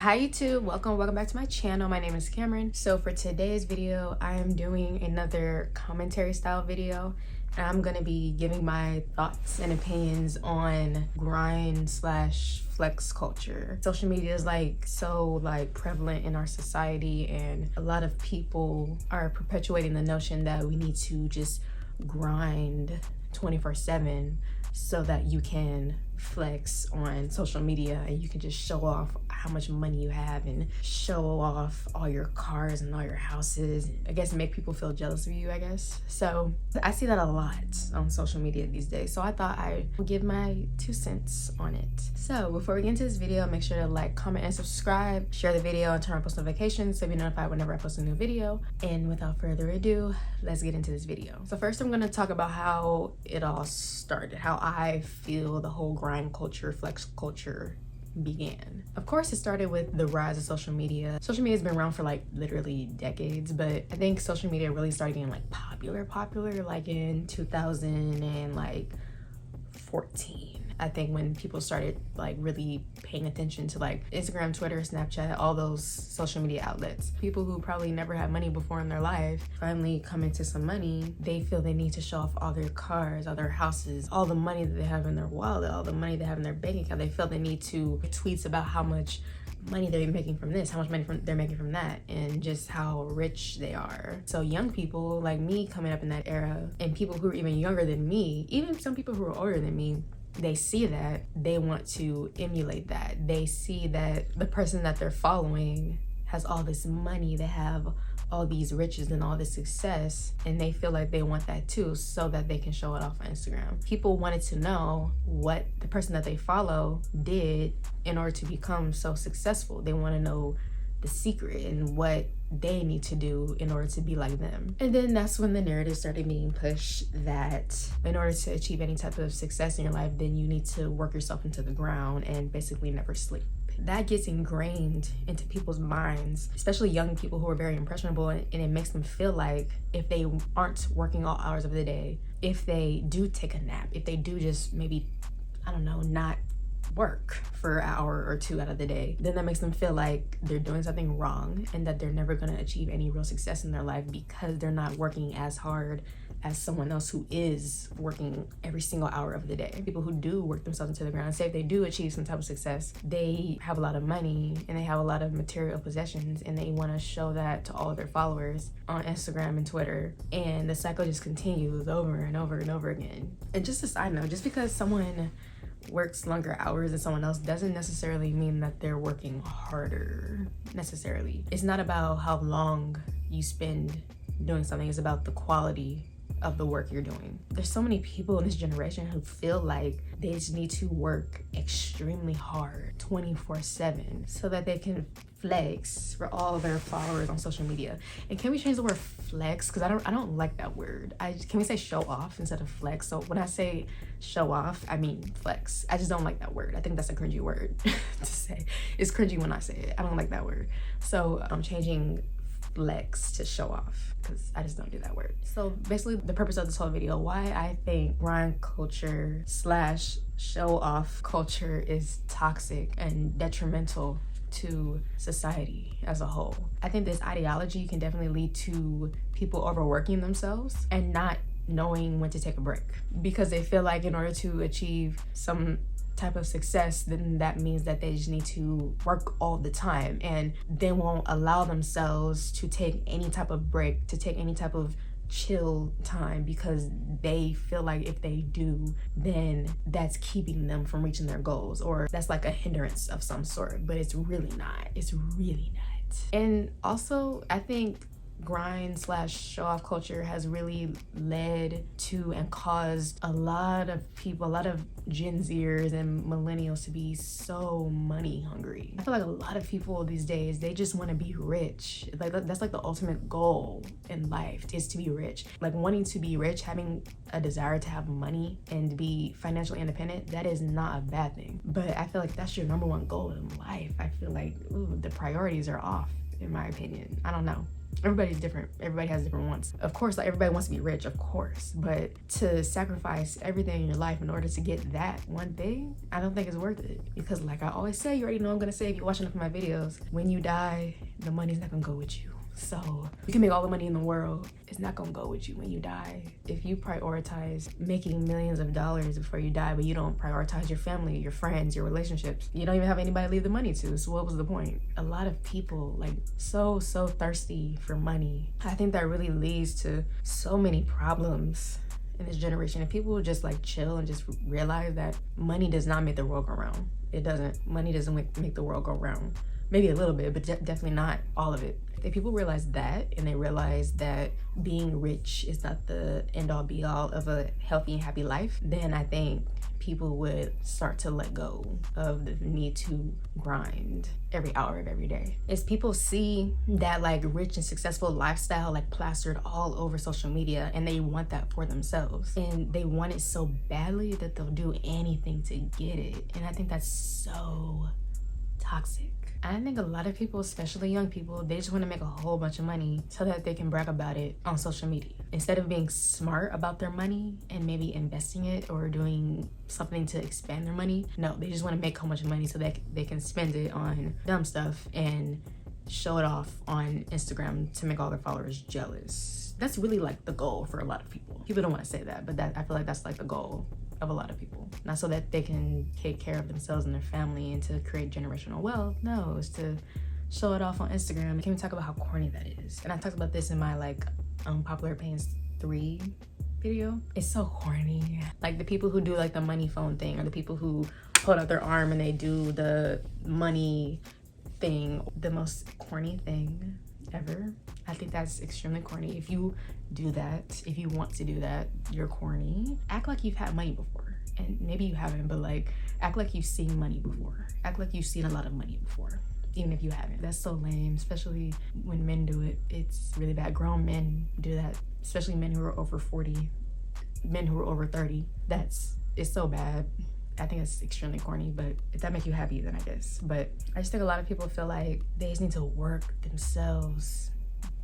Hi YouTube, welcome back to my channel. My name is Cameron. So for today's video, I am doing another commentary style video, and I'm gonna be giving my thoughts and opinions on grind slash flex culture. Social media is so prevalent in our society, and a lot of people are perpetuating the notion that we need to just grind 24/7 so that you can flex on social media and you can just show off how much money you have and show off all your cars and all your houses. I guess make people feel jealous of you, I guess. So I see that a lot on social media these days. So I thought I would give my 2 cents on it. So before we get into this video, make sure to like, comment, and subscribe. Share the video and turn on post notifications so you'll be notified whenever I post a new video. And without further ado, let's get into this video. So first I'm gonna talk about how it all started, how I feel the whole grind culture, flex culture began. Of course, it started with the rise of social media. Social media has been around for literally decades, but I think social media really started getting popular in 2014. I think when people started really paying attention to Instagram, Twitter, Snapchat, all those social media outlets. People who probably never had money before in their life finally come into some money. They feel they need to show off all their cars, all their houses, all the money that they have in their wallet, all the money they have in their bank account. They feel they need to tweets about how much money they're making from this, how much money they're making from that, and just how rich they are. So young people like me coming up in that era, and people who are even younger than me, even some people who are older than me, they see that, they want to emulate that. They see that the person that they're following has all this money, they have all these riches and all this success, and they feel like they want that too, so that they can show it off on Instagram. People wanted to know what the person that they follow did in order to become so successful. They want to know the secret and what they need to do in order to be like them. And then that's when the narrative started being pushed that in order to achieve any type of success in your life, then you need to work yourself into the ground and basically never sleep. That gets ingrained into people's minds, especially young people who are very impressionable, and it makes them feel like if they aren't working all hours of the day, if they do take a nap, if they do just maybe, I don't know, not work for an hour or 2 out of the day, then that makes them feel like they're doing something wrong and that they're never going to achieve any real success in their life because they're not working as hard as someone else who is working every single hour of the day. People who do work themselves into the ground, say if they do achieve some type of success, they have a lot of money and they have a lot of material possessions, and they want to show that to all of their followers on Instagram and Twitter, and the cycle just continues over and over and over again. And just a side note, just because someone works longer hours than someone else doesn't necessarily mean that they're working harder necessarily. It's not about how long you spend doing something, it's about the quality of the work you're doing. There's so many people in this generation who feel like they just need to work extremely hard 24/7 so that they can flex for all their followers on social media. And can we change the word flex? Because I don't like that word. Can we say show off instead of flex? So when I say show off, I mean flex. I just don't like that word. I think that's a cringy word to say. It's cringy when I say it. I don't like that word. So I'm changing flex to show off because I just don't do that word. So basically the purpose of this whole video, why I think grind culture slash show off culture is toxic and detrimental to society as a whole. I think this ideology can definitely lead to people overworking themselves and not knowing when to take a break, because they feel like in order to achieve some type of success, then that means that they just need to work all the time, and they won't allow themselves to take any type of break, to take any type of chill time, because they feel like if they do, then that's keeping them from reaching their goals, or that's like a hindrance of some sort. But it's really not. It's really not. And also, I think grind slash show off culture has really led to and caused a lot of people, a lot of Gen Zers and millennials to be so money hungry. I feel like a lot of people these days, they just want to be rich. That's the ultimate goal in life, is to be rich. Wanting to be rich, having a desire to have money and be financially independent, that is not a bad thing. But I feel like that's your number one goal in life. I feel like, the priorities are off, in my opinion. I don't know. Everybody's different. Everybody has different wants. Of course, like everybody wants to be rich, of course. But to sacrifice everything in your life in order to get that one thing, I don't think it's worth it. Because like I always say, you already know I'm gonna say if you're watching enough of my videos, when you die, the money's not gonna go with you. So you can make all the money in the world, it's not gonna go with you when you die. If you prioritize making millions of dollars before you die, but you don't prioritize your family, your friends, your relationships, you don't even have anybody to leave the money to. So what was the point? A lot of people like so thirsty for money. I think that really leads to so many problems in this generation. If people would just like chill and just realize that money does not make the world go round. It doesn't. Money doesn't make the world go round. Maybe a little bit, but definitely not all of it. If people realize that, and they realize that being rich is not the end all be all of a healthy and happy life, then I think people would start to let go of the need to grind every hour of every day. As people see that like rich and successful lifestyle like plastered all over social media, and they want that for themselves, and they want it so badly that they'll do anything to get it. And I think that's so toxic. I think a lot of people, especially young people, they just want to make a whole bunch of money so that they can brag about it on social media. Instead of being smart about their money and maybe investing it or doing something to expand their money, no, they just want to make a whole bunch of money so that they can spend it on dumb stuff and show it off on Instagram to make all their followers jealous. That's really like the goal for a lot of people. People don't want to say that, but I feel like that's like the goal of a lot of people. Not so that they can take care of themselves and their family and to create generational wealth. No, it's to show it off on Instagram. Can we talk about how corny that is? And I talked about this in my like Unpopular Opinions 3 video. It's so corny. Like the people who do like the money phone thing, or the people who hold out their arm and they do the money thing, the most corny thing ever. I think that's extremely corny. If you do that, if you want to do that, you're corny. Act like you've had money before. And maybe you haven't, but like act like you've seen money before. Act like you've seen a lot of money before, even if you haven't. That's so lame, especially when men do it. It's really bad. Grown men do that, especially men who are over 40, men who are over 30. It's so bad. I think it's extremely corny, but if that makes you happy, then I guess. But I just think a lot of people feel like they just need to work themselves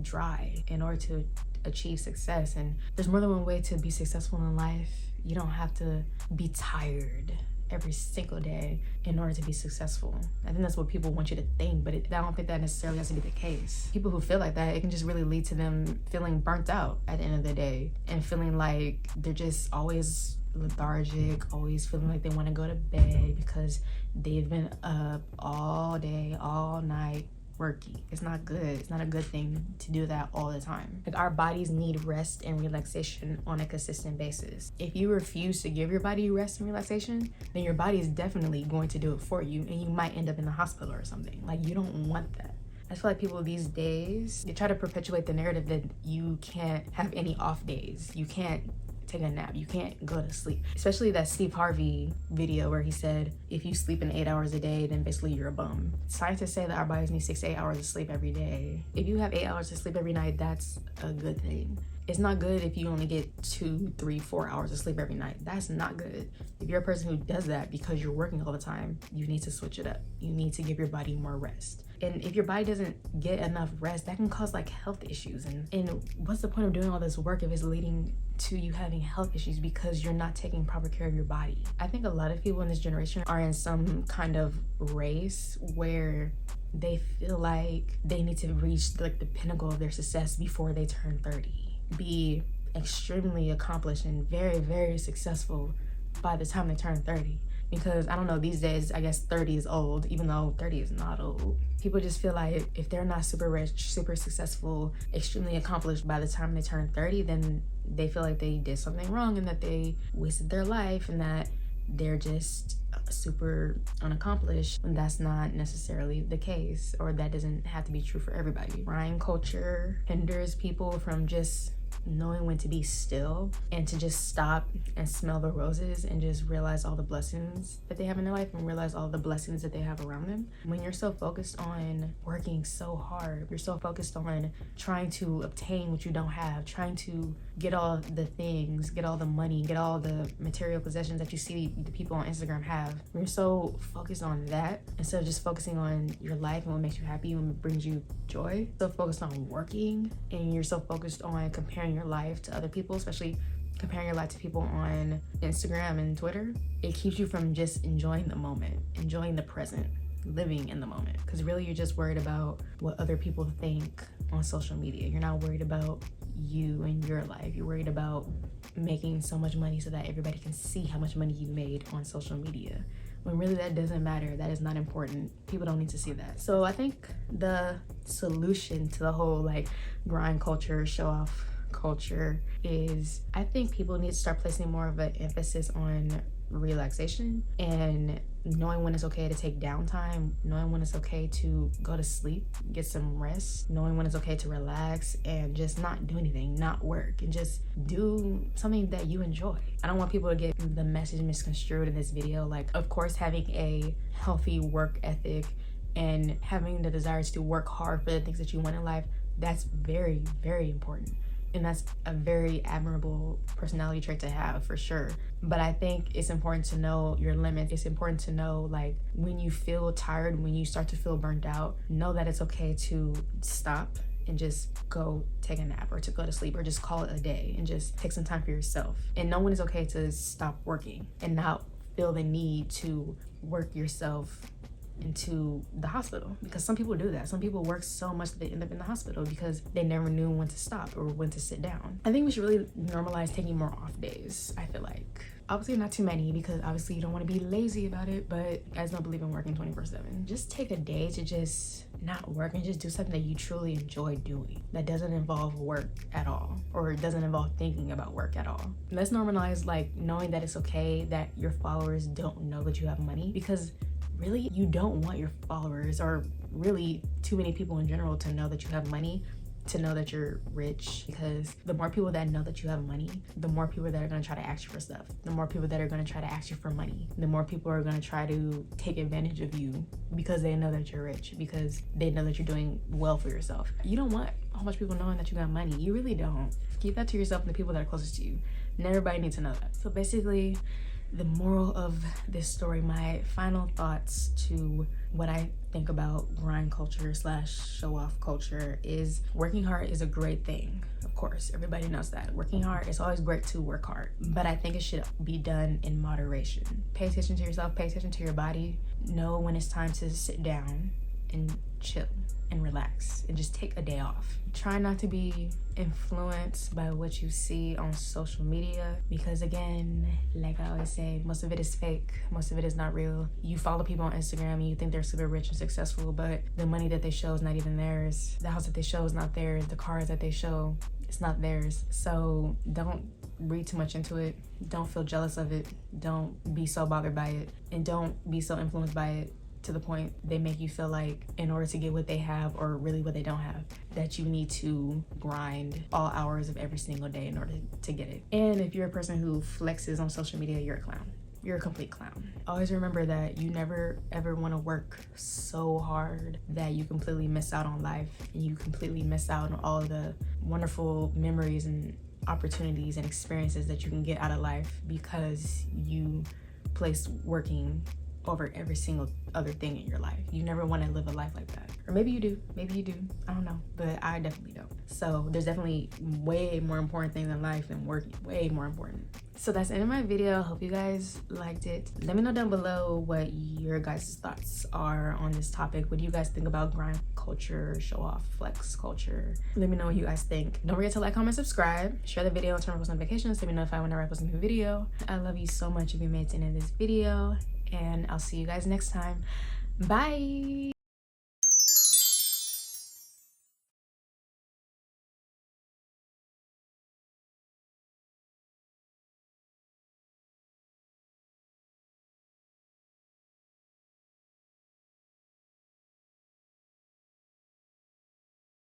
dry in order to achieve success. And there's more than one way to be successful in life. You don't have to be tired every single day in order to be successful. I think that's what people want you to think, but I don't think that necessarily has to be the case. People who feel like that, it can just really lead to them feeling burnt out at the end of the day and feeling like they're just always lethargic, always feeling like they want to go to bed because they've been up all day, all night working. It's not good. It's not a good thing to do that all the time. Like our bodies need rest and relaxation on a consistent basis. If you refuse to give your body rest and relaxation, then your body is definitely going to do it for you, and you might end up in the hospital or something. Like you don't want that. I feel like people these days, they try to perpetuate the narrative that you can't have any off days. You can't take a nap. You can't go to sleep. Especially that Steve Harvey video where he said, if you sleep in 8 hours a day, then basically you're a bum. Scientists say that our bodies need 6 to 8 hours of sleep every day. If you have 8 hours of sleep every night, that's a good thing. It's not good if you only get 2, 3, 4 hours of sleep every night. That's not good. If you're a person who does that because you're working all the time, you need to switch it up. You need to give your body more rest. And if your body doesn't get enough rest, that can cause like health issues. And what's the point of doing all this work if it's leading to you having health issues because you're not taking proper care of your body? I think a lot of people in this generation are in some kind of race where they feel like they need to reach like the pinnacle of their success before they turn 30. Be extremely accomplished and very, very successful by the time they turn 30. Because I don't know, these days, I guess 30 is old, even though 30 is not old. People just feel like if they're not super rich, super successful, extremely accomplished by the time they turn 30, then they feel like they did something wrong and that they wasted their life and that they're just super unaccomplished. And that's not necessarily the case, or that doesn't have to be true for everybody. Grind culture hinders people from just knowing when to be still and to just stop and smell the roses and just realize all the blessings that they have in their life and realize all the blessings that they have around them. When you're so focused on working so hard, you're so focused on trying to obtain what you don't have, trying to get all the things, get all the money, get all the material possessions that you see the people on Instagram have. When you're so focused on that instead of just focusing on your life and what makes you happy and what brings you joy, so focused on working, and you're so focused on comparing your life to other people, especially comparing your life to people on Instagram and Twitter, it keeps you from just enjoying the moment, enjoying the present, living in the moment. Because really you're just worried about what other people think on social media. You're not worried about you and your life. You're worried about making so much money so that everybody can see how much money you made on social media, when really that doesn't matter. That is not important. People don't need to see that. So I think the solution to the whole like grind culture, show off culture is, I think people need to start placing more of an emphasis on relaxation and knowing when it's okay to take downtime, knowing when it's okay to go to sleep, get some rest, knowing when it's okay to relax and just not do anything, not work, and just do something that you enjoy. I don't want people to get the message misconstrued in this video. Like, of course, having a healthy work ethic and having the desires to work hard for the things that you want in life, that's very, very important. And that's a very admirable personality trait to have, for sure. But I think it's important to know your limits. It's important to know, like, when you feel tired, when you start to feel burnt out, know that it's okay to stop and just go take a nap or to go to sleep or just call it a day and just take some time for yourself. And know when it's okay to stop working and not feel the need to work yourself into the hospital, because some people do that. Some people work so much that they end up in the hospital because they never knew when to stop or when to sit down. I think we should really normalize taking more off days. I feel like, obviously not too many, because obviously you don't want to be lazy about it, but you guys don't believe in working 24/7. Just take a day to just not work and just do something that you truly enjoy doing, that doesn't involve work at all, or doesn't involve thinking about work at all. Let's normalize like knowing that it's okay that your followers don't know that you have money, because really, you don't want your followers, or really too many people in general, to know that you have money, to know that you're rich. Because the more people that know that you have money, the more people that are going to try to ask you for stuff, the more people that are going to try to ask you for money, the more people are going to try to take advantage of you because they know that you're rich, because they know that you're doing well for yourself. You don't want a whole bunch of people knowing that you got money. You really don't. Keep that to yourself and the people that are closest to you. And everybody needs to know that. So basically, the moral of this story, my final thoughts to what I think about grind culture / show off culture, is working hard is a great thing. Of course, everybody knows that. Working hard, it's always great to work hard, but I think it should be done in moderation. Pay attention to yourself, pay attention to your body. Know when it's time to sit down and chill and relax and just take a day off. Try not to be influenced by what you see on social media, because again, like I always say, most of it is fake, most of it is not real. You follow people on Instagram and you think they're super rich and successful, but the money that they show is not even theirs. The house that they show is not theirs. The cars that they show, it's not theirs. So don't read too much into it. Don't feel jealous of it. Don't be so bothered by it, and don't be so influenced by it to the point they make you feel like in order to get what they have, or really what they don't have, that you need to grind all hours of every single day in order to get it. And if you're a person who flexes on social media, you're a clown. You're a complete clown. Always remember that you never ever want to work so hard that you completely miss out on life, and you completely miss out on all of the wonderful memories and opportunities and experiences that you can get out of life because you place working over every single other thing in your life. You never want to live a life like that. Or maybe you do, I don't know, but I definitely don't. So there's definitely way more important things in life than working, way more important. So that's the end of my video. Hope you guys liked it. Let me know down below what your guys' thoughts are on this topic. What do you guys think about grind culture, show off, flex culture? Let me know what you guys think. Don't forget to like, comment, subscribe, share the video, and turn on post notifications so you be notified whenever I post a new video. I love you so much if you made it to the end of this video, and I'll see you guys next time. Bye.